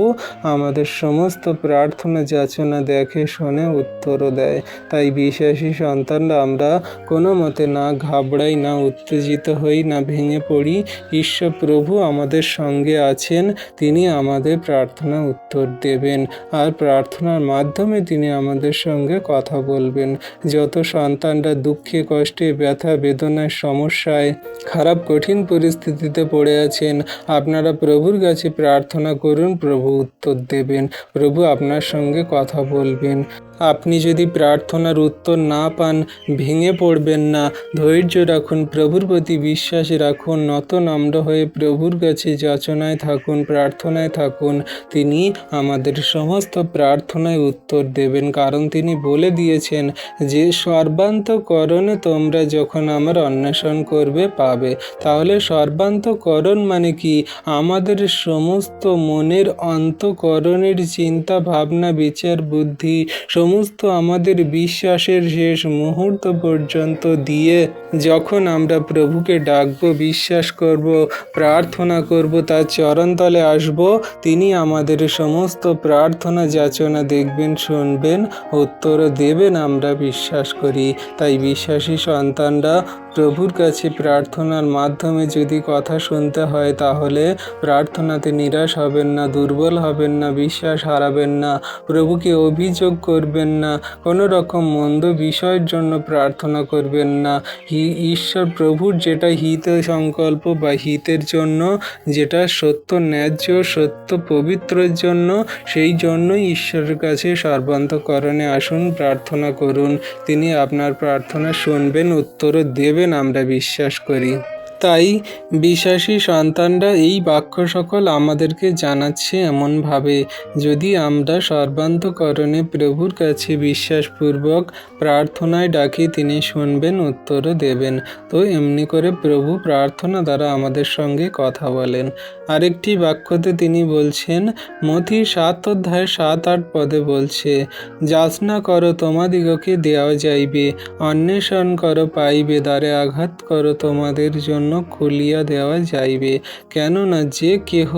আমাদের সমস্ত প্রার্থনা যাচনা দেখে, শোনে, উত্তরও দেয়। তাই বিশ্বাসী সন্তানরা আমরা কোনো মতে না ঘাবড়াই, না উত্তেজিত হই, না ভেঙে পড়ি। ঈশ্বর প্রভু আমাদের সঙ্গে আছেন, তিনি আমাদের প্রার্থনা উত্তর দেবেন, আর প্রার্থনার মাধ্যমে তিনি আমাদের সঙ্গে সঙ্গে কথা বলবেন। যত সন্তানরা দুঃখে, কষ্টে, ব্যথা, বেদনার সমস্যায়, খারাপ কঠিন পরিস্থিতিতে পড়ে আছেন, আপনারা প্রভুর কাছে প্রার্থনা করুন, প্রভু উত্তর দেবেন, প্রভু আপনার সঙ্গে কথা বলবেন। আপনি যদি প্রার্থনার উত্তর না পান, ভেঙে পড়বেন না, ধৈর্য রাখুন, প্রভুর প্রতি বিশ্বাস রাখুন, নত নম্র হয়ে প্রভুর কাছে যাচনায় থাকুন, প্রার্থনায় থাকুন। তিনি আমাদের সমস্ত প্রার্থনায় উত্তর দেবেন, কারণ তিনি বলে দিয়েছেন যে সর্বান্তকরণে তোমরা যখন আমার অন্বেষণ করবে পাবে। তাহলে সর্বান্তকরণ মানে কি? আমাদের সমস্ত মনের অন্তকরণের চিন্তা ভাবনা বিচার বুদ্ধি সমস্ত আমাদের বিশ্বাসের শেষ মুহূর্ত পর্যন্ত দিয়ে যখন আমরা প্রভুকে ডাকবো, বিশ্বাস করব, প্রার্থনা করব, তার চরণতলে আসব, তিনি আমাদের সমস্ত প্রার্থনা যাচনা দেখবেন, শুনবেন, উত্তরও দেবেন, আমরা বিশ্বাস করি। তাই বিশ্বাসী সন্তানরা প্রভুর কাছে প্রার্থনার মাধ্যমে যদি কথা শুনতে হয়, তাহলে প্রার্থনাতে নিরাশ হবেন না, দুর্বল হবেন না, বিশ্বাস হারাবেন না, প্রভুকে অভিযোগ করবেন না, কোনো রকম মন্দ বিষয়ের জন্য প্রার্থনা করবেন না। ঈশ্বর প্রভুর যেটা হিত সংকল্প বা হিতের জন্য, যেটা সত্য ন্যায্য সত্য পবিত্রের জন্য, সেই জন্যই ঈশ্বরের কাছে সর্বান্তকরণে আসুন, প্রার্থনা করুন। তিনি আপনার প্রার্থনা শুনবেন, উত্তরও দেবেন, আমরা বিশ্বাস করি। তাই বিশ্বাসী সন্তানরা এই বাক্য সকল আমাদেরকে জানাচ্ছে এমনভাবে, যদি আমরা সর্বান্তকরণে প্রভুর কাছে বিশ্বাসপূর্বক প্রার্থনায় ডাকি, তিনি শুনবেন, উত্তরও দেবেন। তো এমনি করে প্রভু প্রার্থনা দ্বারা আমাদের সঙ্গে কথা বলেন। আরেকটি বাক্যতে তিনি বলছেন, মথি 7 অধ্যায় 7-8 পদে বলছে, যাচনা করো তোমাদিগকে দেওয়া যাইবে, অন্বেষণ করো পাইবে, দ্বারে আঘাত করো তোমাদের জন্য খুলিয়া দেওয়া যাইবে। কেননা যে কেহ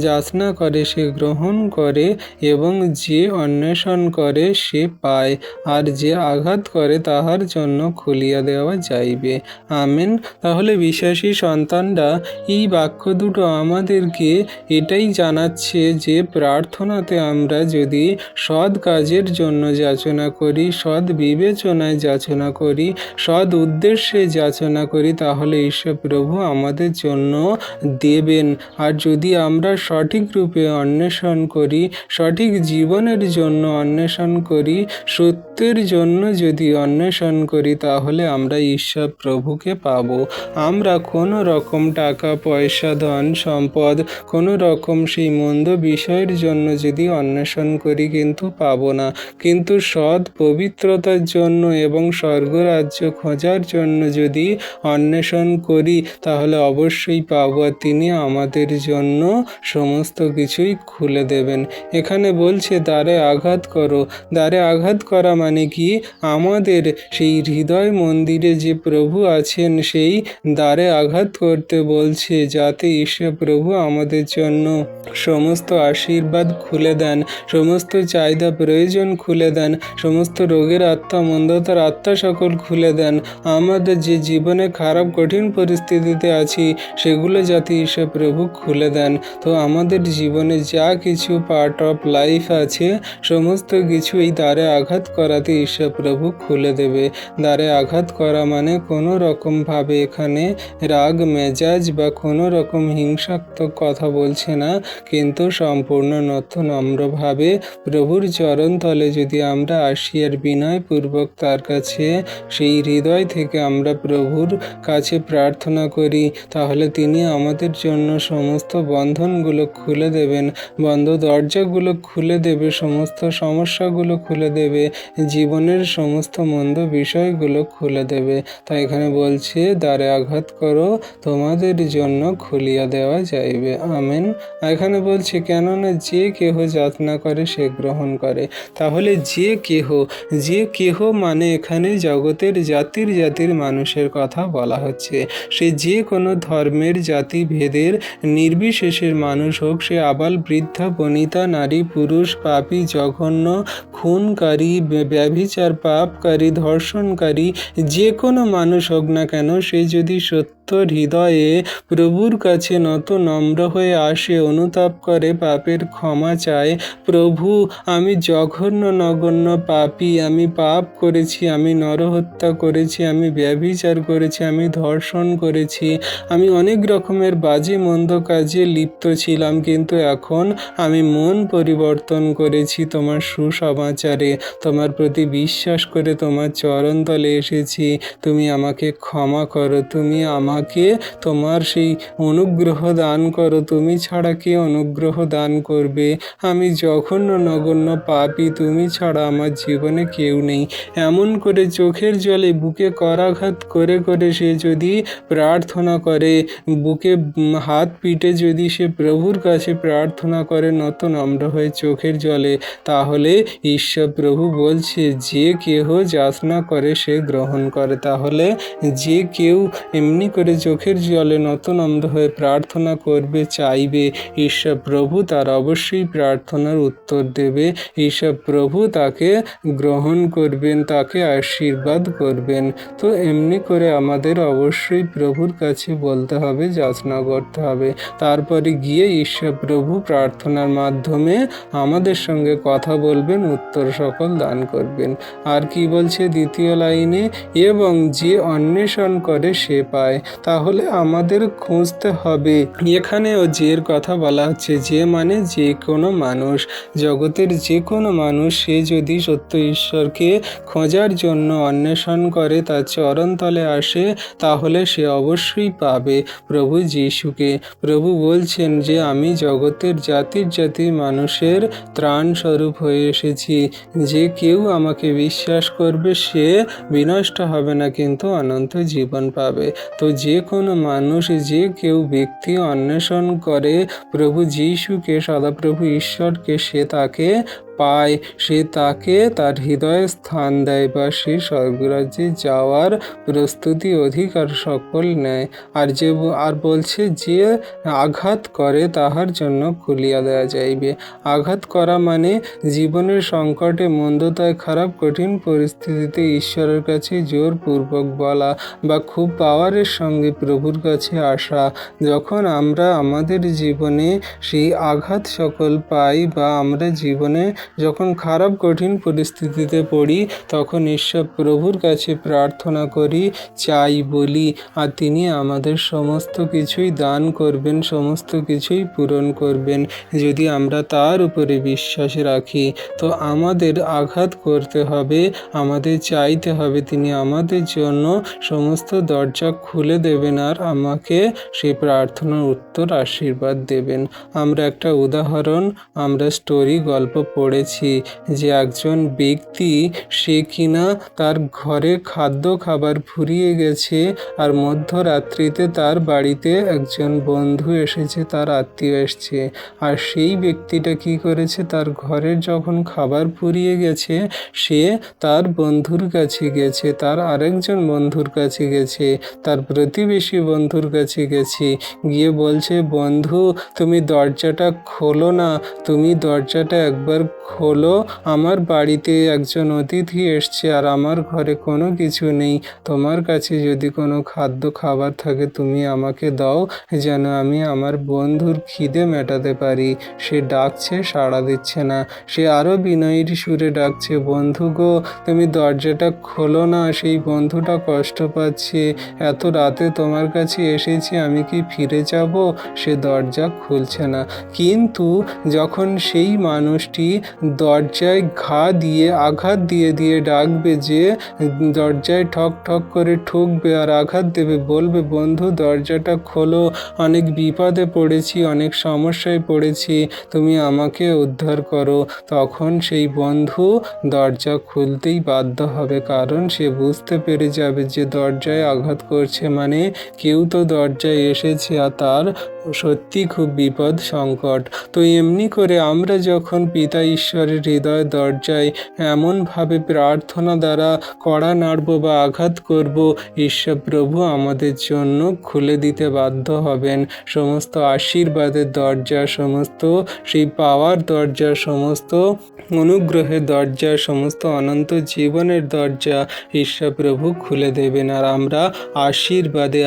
যাচনা করে সে গ্রহণ করে, এবং যে অন্বেষণ করে সে পায়, আর যে আঘাত করে তাহার জন্য খুলিয়া দেওয়া যাইবে। আমেন। তাহলে বিশ্বাসী সন্তানরা এই বাক্য দুটো আমাদেরকে এটাই জানাচ্ছে যে প্রার্থনাতে আমরা যদি সৎ কাজের জন্য যাচনা করি, সৎ বিবেচনায় যাচনা করি, সৎ উদ্দেশ্যে যাচনা করি, তাহলে ঈশ্বর প্রভু আমাদের জন্য দেবেন। আর যদি আমরা সঠিক রূপে অন্বেষণ করি, সঠিক জীবনের জন্য অন্বেষণ করি, সত্যের জন্য যদি অন্বেষণ করি, তাহলে আমরা ঈশ্বর প্রভুকে পাব। আমরা কোনো রকম টাকা পয়সা ধন সম্পদ কোনো রকম সেই মন্দ বিষয়ের জন্য যদি অন্বেষণ করি, কিন্তু পাব না। কিন্তু সৎ পবিত্রতার জন্য এবং স্বর্গরাজ্য খোঁজার জন্য যদি অন্বেষণ করি, তাহলে অবশ্যই পাবো, আর তিনি আমাদের জন্য সমস্ত কিছুই খুলে দেবেন। এখানে বলছে দ্বারে আঘাত করো। দ্বারে আঘাত করা মানে কি? আমাদের সেই হৃদয় মন্দিরে যে প্রভু আছেন, সেই দ্বারে আঘাত করতে বলছে, যাতে ঈশ্বর প্রভু আমাদের জন্য সমস্ত আশীর্বাদ খুলে দেন, সমস্ত চাহিদা প্রয়োজন খুলে দেন, সমস্ত রোগের আত্মা মন্দতার আত্মা সকল খুলে দেন। আমাদের যে জীবনে খারাপ কঠিন পরিস্থিতিতে আছি, সেগুলো যাতে ঈশ্বর প্রভু খুলে দেন। তো আমাদের জীবনে যা কিছু পার্ট অফ লাইফ আছে, সমস্ত কিছু এই দ্বারে আঘাত করাতে ঈশ্বর প্রভু খুলে দেবে। দ্বারে আঘাত করা মানে কোনো রকমভাবে এখানে রাগ মেজাজ বা কোনো রকম হিংসাত্মক কথা বলছে না, কিন্তু সম্পূর্ণ নম্রভাবে প্রভুর চরণতলে যদি আমরা আসি আর বিনয়পূর্বক তার কাছে সেই হৃদয় থেকে আমরা প্রভুর কাছে প্রার্থনা করি, তাহলে তিনি আমাদের জন্য সমস্ত বন্ধনগুলো খুলে দেবেন, বন্ধ দরজাগুলো খুলে দেবে, সমস্ত সমস্যাগুলো খুলে দেবে, জীবনের সমস্ত মন্দ বিষয়গুলো খুলে দেবে। তাই এখানে বলছে দ্বারে আঘাত করো, তোমাদের জন্য খুলিয়া দেওয়া যাইবে। আমেন। এখানে বলছে কেননা যে কেহ যাচনা করে সে গ্রহণ করে। তাহলে যে কেহ মানে এখানে জগতের জাতির মানুষের কথা বলা হচ্ছে। সেই সে যে কোনো ধর্মের জাতি ভেদের নির্বিশেষের মানুষ হোক, সে আবাল বৃদ্ধা বনিতা নারী পুরুষ পাপী জঘন্য খুনকারী ব্যভিচার পাপকারী ধর্ষণকারী যে কোনো মানুষ হোক না কেন, সে যদি সত্য হৃদয়ে প্রভুর কাছে নত নম্র হয়ে আসে, অনুতাপ করে, পাপের ক্ষমা চায়, প্রভু আমি জঘন্য নগণ্য পাপী, আমি পাপ করেছি, আমি নরহত্যা করেছি, আমি ব্যভিচার করেছি, আমি ধর্ষণ করেছি, আমি অনেক রকমের বাজে মন্দ কাজে লিপ্ত ছিলাম, কিন্তু এখন আমি মন পরিবর্তন করেছি তোমার সুসমাচারে, তোমার প্রতি বিশ্বাস করে তোমার চরণতলে এসেছি, তুমি আমাকে ক্ষমা করো, তুমি আমাকে তোমার সেই অনুগ্রহ দান করো, তুমি ছাড়া কে অনুগ্রহ দান করবে, আমি জঘন্য নগণ্য পাপী, তুমি ছাড়া আমার জীবনে কেউ নেই। এমন করে চোখের জলে বুকে করাঘাত করে করে সে যদি প্রার্থনা করে, বুকে হাত পিটে যদি সে প্রভুর কাছে প্রার্থনা করে নত নম্র হয়ে চোখের জলে, তাহলে ঈশ্বর প্রভু বলছে যে কেহ যাচনা করে সে গ্রহণ করে। তাহলে যে কেউ এমনি করে চোখের জলে নত নম্র হয়ে প্রার্থনা করবে, চাইবে, ঈশ্বর প্রভু তার অবশ্যই প্রার্থনার উত্তর দেবে, ঈশ্বর প্রভু তাকে গ্রহণ করবেন, তাকে আশীর্বাদ করবেন। তো এমনি করে আমাদের অবশ্যই প্রভুর কাছে বলতে হবে, যাচনা করতে হবে, তারপরে গিয়ে ঈশ্বর প্রভু প্রার্থনার মাধ্যমে আমাদের সঙ্গে কথা বলবেন, উত্তর সকল দান করবেন। আর কি বলছে দ্বিতীয় লাইনে, এবং যে অন্বেষণ করে সে পায়। তাহলে আমাদের খুঁজতে হবে, এখানেও যের কথা বলা হচ্ছে, যে মানে যে কোনো মানুষ, জগতের যে কোনো মানুষ, সে যদি সত্য ঈশ্বরকে খোঁজার জন্য অন্বেষণ করে, তার চরণতলে আসে, তাহলে সে অবশ্যই পাবে প্রভু যিশুকে। প্রভু বলছেন যে আমি জগতের জাতির জাতির মানুষের ত্রাণ স্বরূপ হয়ে এসেছি, যে কেউ আমাকে বিশ্বাস করবে সে বিনষ্ট হবে না, কিন্তু অনন্ত জীবন পাবে। তো যে কোনো মানুষ, যে কেউ ব্যক্তি অন্বেষণ করে প্রভু যিশুকে, সদাপ্রভু ঈশ্বরকে, সে তাকে পায়, সে তাকে তার হৃদয়ে স্থান দেয়, বা সে স্বর্গরাজ্যে যাওয়ার প্রস্তুতি অধিকার সকল নেয়। আর বলছে যে আঘাত করে তাহার জন্য খুলিয়া দেওয়া যাইবে। আঘাত করা মানে জীবনের সংকটে, মন্দতায়, খারাপ কঠিন পরিস্থিতিতে ঈশ্বরের কাছে জোরপূর্বক বলা, বা খুব পাওয়ারের সঙ্গে প্রভুর কাছে আসা। যখন আমরা আমাদের জীবনে সেই আঘাত সকল পাই, বা আমরা জীবনে যখন খারাপ কঠিন পরিস্থিতিতে পড়ি, তখন ঈশ্বর প্রভুর কাছে প্রার্থনা করি, চাই, বলি, আর তিনি আমাদের সমস্ত কিছুই দান করবেন, সমস্ত কিছুই পূরণ করবেন, যদি আমরা তার উপরে বিশ্বাস রাখি। তো আমাদের আঘাত করতে হবে, আমাদের চাইতে হবে, তিনি আমাদের জন্য সমস্ত দরজা খুলে দেবেন, আর আমাকে সেই প্রার্থনার উত্তর আশীর্বাদ দেবেন। আমরা একটা উদাহরণ, আমরা স্টোরি গল্প পড়েছি, যে একজন ব্যক্তি, সে কিনা তার ঘরে খাবার ফুরিয়ে গেছে, আর মধ্যরাত্রিতে তার বাড়িতে একজন বন্ধু এসেছে, তার আত্মীয় এসছে, আর সেই ব্যক্তিটা কি করেছে, তার ঘরের যখন খাবার ফুরিয়ে গেছে, সে তার বন্ধুর কাছে গেছে, তার আরেকজন বন্ধুর কাছে গেছে, তার প্রতিবেশী বন্ধুর কাছে গেছে, গিয়ে বলছে, বন্ধু তুমি দরজাটা খোলো না, তুমি দরজাটা একবার খোলো, আমার বাড়িতে একজন অতিথি এসছে, আর আমার ঘরে কোনো কিছু নেই, তোমার কাছে যদি কোনো খাবার থাকে তুমি আমাকে দাও, যেন আমি আমার বন্ধুর খিদে মেটাতে পারি। সে ডাকছে, সাড়া দিচ্ছে না, সে আরও বিনয়ীর সুরে ডাকছে, বন্ধু গো তুমি দরজাটা খোলো না, সেই বন্ধুটা কষ্ট পাচ্ছে, এত রাতে তোমার কাছে এসেছি, আমি কি ফিরে যাব? সে দরজা খুলছে না। কিন্তু যখন সেই মানুষটি দরজায় আঘাত দিয়ে ডাকবে, যে দরজায় ঠক ঠক করে ঠুকবে আর আঘাত দেবে, বলবে, বন্ধু দরজাটা খোলো, অনেক বিপদে পড়েছি, অনেক সমস্যায় পড়েছি, তুমি আমাকে উদ্ধার করো, তখন সেই বন্ধু দরজা খুলতেই বাধ্য হবে, কারণ সে বুঝতে পেরে যাবে যে দরজায় আঘাত করছে মানে কেউ তো দরজায় এসেছে, আর তার সত্যি খুব বিপদ সংকট। তো এমনি করে আমরা যখন পিতা ঈশ্বরের হৃদয় দরজায় এমনভাবে প্রার্থনা দ্বারা কড়া নাড়ব বা আঘাত করব, ঈশ্বর প্রভু আমাদের জন্য খুলে দিতে বাধ্য হবেন। সমস্ত আশীর্বাদের দরজা, সমস্ত সেই পাওয়ার দরজা, সমস্ত অনুগ্রহের দরজা, সমস্ত অনন্ত জীবনের দরজা ঈশ্বর প্রভু খুলে দেবেন, আর আমরা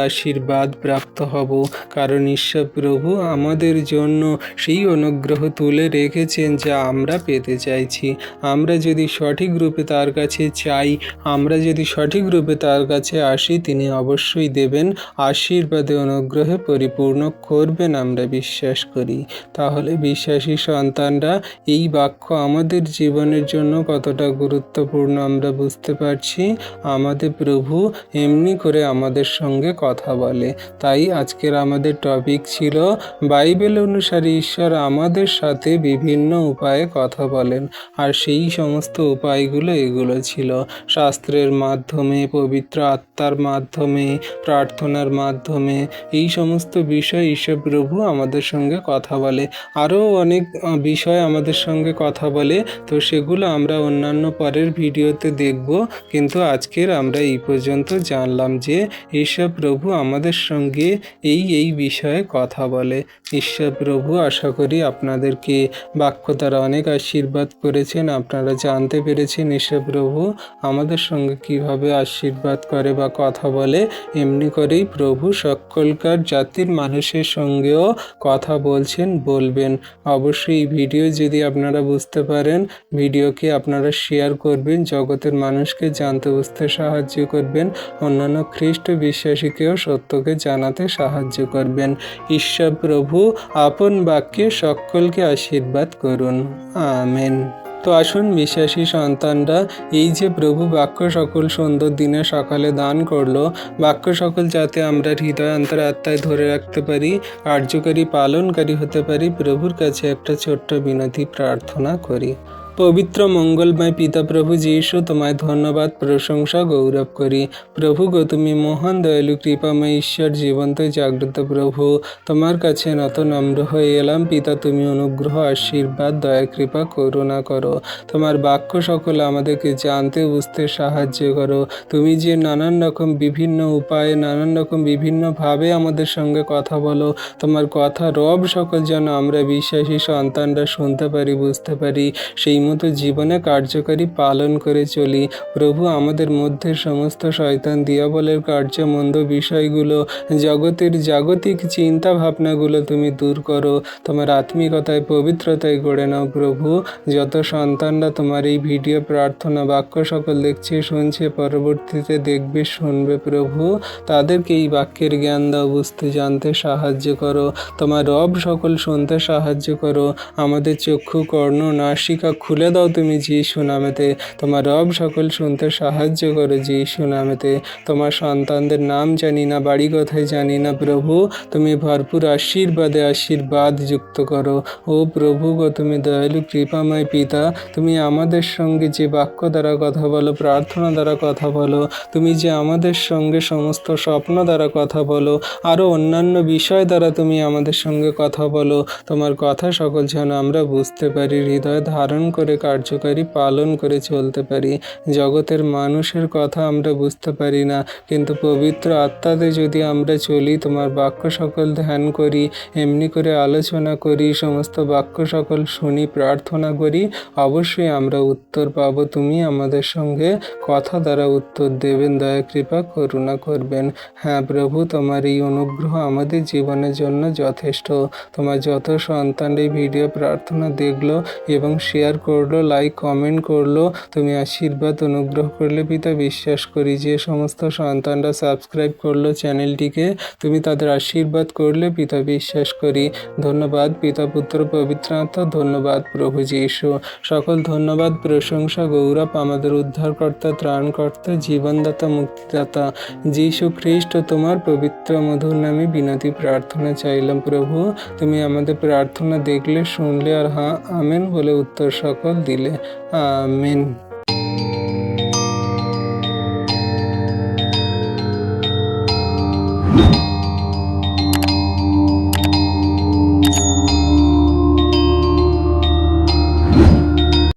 আশীর্বাদ প্রাপ্ত হব। কারণ ঈশ্বর প্রভু আমাদের জন্য সেই অনুগ্রহ তুলে রেখেছেন যা আমরা পেতে চাইছি। আমরা যদি সঠিক রূপে তার কাছে চাই, আমরা যদি সঠিক রূপে তার কাছে আসি, তিনি অবশ্যই দেবেন, আশীর্বাদে অনুগ্রহে পরিপূর্ণ করবেন, আমরা বিশ্বাস করি। তাহলে বিশ্বাসী সন্তানরা, এই বাক্য আমাদের জীবনের জন্য কতটা গুরুত্বপূর্ণ আমরা বুঝতে পারছি। আমাদের প্রভু এমনি করে আমাদের সঙ্গে কথা বলে। তাই আজকের আমাদের টপিক ছিল বাইবেল অনুসারে ঈশ্বর আমাদের সাথে বিভিন্ন উপায়ে কথা বলেন, আর সেই সমস্ত উপায়গুলো এগুলো ছিল: শাস্ত্রের মাধ্যমে, পবিত্র আত্মার মাধ্যমে, প্রার্থনার মাধ্যমে। এই সমস্ত বিষয় ঈশ্বর প্রভু আমাদের সঙ্গে কথা বলে। আরও অনেক বিষয় আমাদের সঙ্গে কথা বলে, তো সেগুলো আমরা অন্যান্য পরের ভিডিওতে দেখব। কিন্তু আজকের আমরা এই পর্যন্ত জানলাম যে ঈশ্বর প্রভু আমাদের সঙ্গে এই বিষয়ে কথা বলে। ঈশ্বর প্রভু আশা করি আপনাদেরকে বাক্য দ্বারা অনেক আশীর্বাদ করেছেন। আপনারা জানতে পেরেছেন ঈশ্বর প্রভু আমাদের সঙ্গে কিভাবে আশীর্বাদ করে বা কথা বলে। এমনি করেই প্রভু সকলকার জাতির মানুষের সঙ্গেও কথা বলবেন। অবশ্যই এই ভিডিও যদি আপনারা বুঝতে পারেন, ভিডিওকে আপনারা শেয়ার করবেন, জগতের মানুষকে জানতে বুঝতে সাহায্য করবেন, অন্যান্য খ্রিস্ট বিশ্বাসীকেও সত্যকে জানাতে সাহায্য করবেন। ঈশ্বর প্রভু আপন বাক্যে সকলকে আশীর্বাদ করুন। আমেন। তো আসুন বিশ্বাসী সন্তানরা, এই যে প্রভু বাক্য সকল সুন্দর দিনে সকালে দান করলো, বাক্য সকল যাতে আমরা হৃদয় অন্তরাত্মায় ধরে রাখতে পারি, কার্যকারী পালনকারী হতে পারি, প্রভুর কাছে একটা ছোট্ট বিনতি প্রার্থনা করি। পবিত্র মঙ্গলময় পিতা প্রভু যীশু, তোমায় ধন্যবাদ, প্রশংসা, গৌরব করি। প্রভু গো, তুমি মহান দয়ালু কৃপাময় ঈশ্বর, জীবন্ত জাগ্রত প্রভু, তোমার কাছে নত নম্র হয়ে এলাম। পিতা, তুমি অনুগ্রহ, আশীর্বাদ, দয়া, কৃপা, করুণা করো। তোমার বাক্য সকল আমাদেরকে জানতে বুঝতে সাহায্য করো। তুমি যে নানান রকম বিভিন্ন উপায়ে, নানান রকম বিভিন্নভাবে আমাদের সঙ্গে কথা বলো, তোমার কথা রব সকল যেন আমরা বিশ্বাসী সন্তানরা শুনতে পারি, বুঝতে পারি, সেই মতো জীবনে কার্যকারী পালন করে চলি। প্রভু, আমাদের মধ্যে সমস্ত শয়তান দিয়াবলের কার্যমন্দ বিষয়গুলো, জগতের জাগতিক চিন্তা ভাবনাগুলো তুমি দূর করো। তোমার আত্মিকতায়, পবিত্রতায় গড়ে নাও প্রভু। যত সন্তানরা তোমার এই ভিডিও প্রার্থনা বাক্য সকল দেখছে, শুনছে, পরবর্তীতে দেখবে, শুনবে প্রভু, তাদেরকে এই বাক্যের জ্ঞান দাও, বুঝতে জানতে সাহায্য করো। তোমার রব সকল শুনতে সাহায্য করো। আমাদের চক্ষু, কর্ণ, নাসিকা খুলে দাও তুমি যীশু নামেতে। তোমার রব সকল শুনতে সাহায্য করো যীশু নামেতে। তোমার সন্তানদের নাম জানি না, বাড়ি কোথায় জানি না প্রভু, তুমি ভরপুর আশীর্বাদ যুক্ত করো। ও প্রভু গো, তুমি দয়ালু কৃপাময় পিতা, তুমি আমাদের সঙ্গে যে বাক্য দ্বারা কথা বলো, প্রার্থনা দ্বারা কথা বলো, তুমি যে আমাদের সঙ্গে সমস্ত স্বপ্ন দ্বারা কথা বলো, আরও অন্যান্য বিষয় দ্বারা তুমি আমাদের সঙ্গে কথা বলো, তোমার কথা সকল যেন আমরা বুঝতে পারি, হৃদয় ধারণ করে কার্যকারী পালন করে চলতে পারি। জগতের মানুষের কথা আমরা বুঝতে পারি না, কিন্তু পবিত্র আত্মাতে যদি আমরা চলি, তোমার বাক্য সকল ধ্যান করি, এমনি করে আলোচনা করি, সমস্ত বাক্য সকল শুনি, প্রার্থনা করি, অবশ্যই আমরা উত্তর পাব। তুমি আমাদের সঙ্গে কথা দ্বারা উত্তর দেবেন, দয়া, কৃপা, করুণা করবেন। হ্যাঁ প্রভু, তোমার এই অনুগ্রহ আমাদের জীবনের জন্য যথেষ্ট। তোমার যত সন্তান এই ভিডিও প্রার্থনা দেখলো এবং শেয়ার করলো, লাইক, কমেন্ট করলো, তুমি আশীর্বাদ অনুগ্রহ করলে পিতা। বিশ্বাস করি যে সমস্ত সন্তানরা সাবস্ক্রাইব করলো চ্যানেলটিকে, তুমি তাদের আশীর্বাদ করলে পিতা। বিশ্বাস করি। ধন্যবাদ পিতা, পুত্র, পবিত্র আত্মা। ধন্যবাদ প্রভু যীশু। সকল ধন্যবাদ, প্রশংসা, গৌরব আমাদের উদ্ধারকর্তা, ত্রাণকর্তা, জীবনদাতা, মুক্তিদাতা যীশু খ্রিস্ট, তোমার পবিত্র মধুর নামে বিনতি প্রার্থনা চাইলাম প্রভু। তুমি আমাদের প্রার্থনা দেখলে, শুনলে, আর হ্যাঁ আমেন বলে উত্তর সকল দিলে। আমেন।